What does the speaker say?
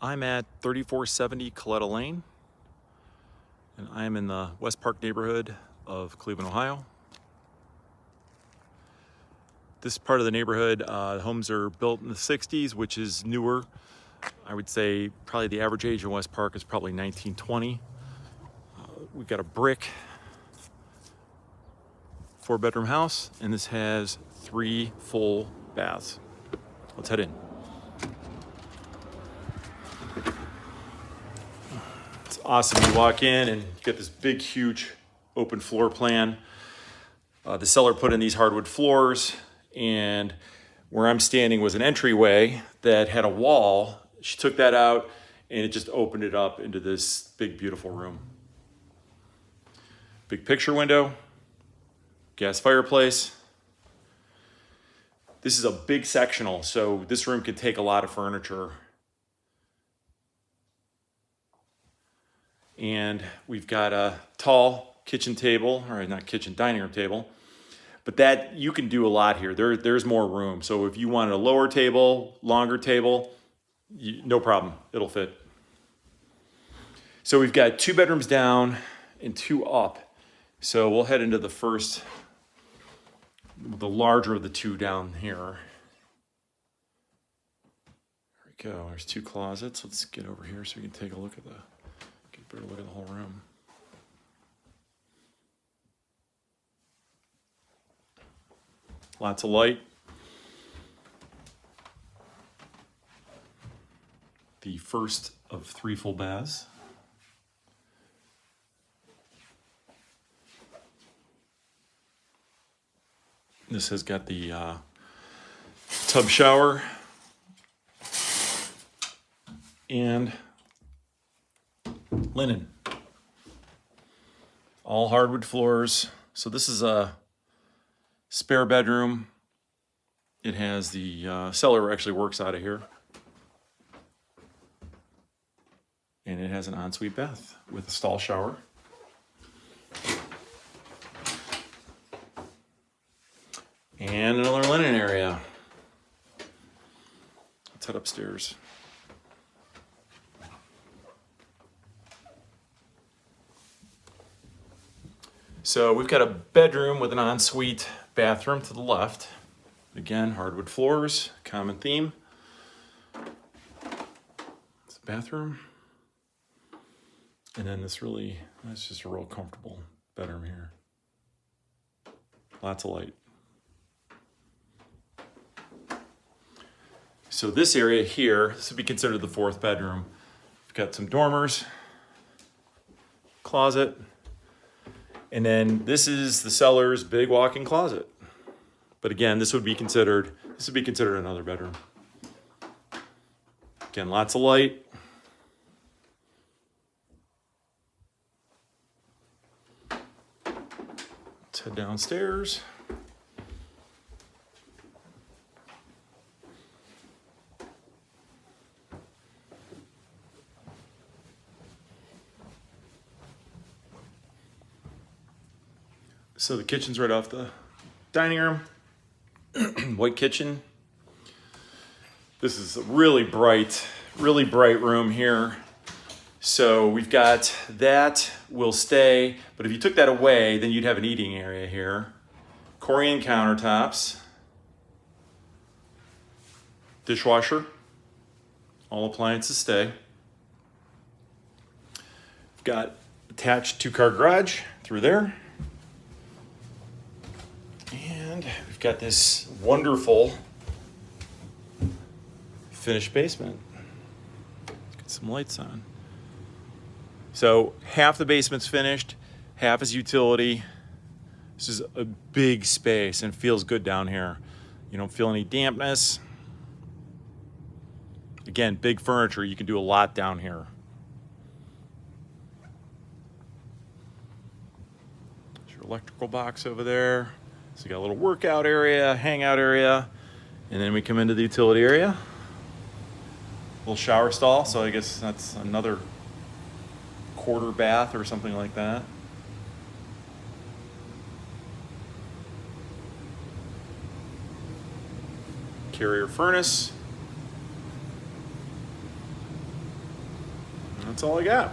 I'm at 3470 Colletta Lane, and I am in the West Park neighborhood of Cleveland, Ohio. This part of the neighborhood, homes are built in the 60s, which is newer. I would say probably the average age in West Park is probably 1920. We've got a brick 4-bedroom house, and this has 3 full baths. Let's head in. It's awesome. You walk in and you get this big, huge open floor plan. The seller put in these hardwood floors, and where I'm standing was an entryway that had a wall. She took that out and it just opened it up into this big, beautiful room. Big picture window, gas fireplace. This is a big sectional, so this room can take a lot of furniture. And we've got a tall kitchen table, or not kitchen, dining room table. But that, you can do a lot here. There's more room. So if you wanted a lower table, longer table, no problem, it'll fit. So we've got 2 bedrooms down and 2 up. So we'll head into the first, the larger of the 2 down here. There we go, there's 2 closets. Let's get over here so we can take a look at get a better look at the whole room. Lots of light. The first of 3 full baths. This has got the tub shower and linen. All hardwood floors. So this is a spare bedroom. It has the seller actually works out of here. And it has an ensuite bath with a stall shower. And another linen area. Let's head upstairs. So we've got a bedroom with an ensuite bathroom to the left. Again, hardwood floors, common theme. It's a bathroom. And then it's just a real comfortable bedroom here. Lots of light. So this area here, this would be considered the 4th bedroom. We've got some dormers, closet, and then this is the seller's big walk-in closet. But again, this would be considered another bedroom. Again, lots of light. Let's head downstairs. So the kitchen's right off the dining room. White kitchen. This is a really bright room here. So we've got that will stay, but if you took that away, then you'd have an eating area here. Corian countertops. Dishwasher. All appliances stay. We've got attached 2-car garage through there. And we've got this wonderful finished basement. Get some lights on. So half the basement's finished, half is utility. This is a big space and feels good down here. You don't feel any dampness. Again, big furniture, you can do a lot down here. There's your electrical box over there. So you got a little workout area, hangout area, and then we come into the utility area. Little shower stall, so I guess that's another quarter bath or something like that. Carrier furnace. That's all I got.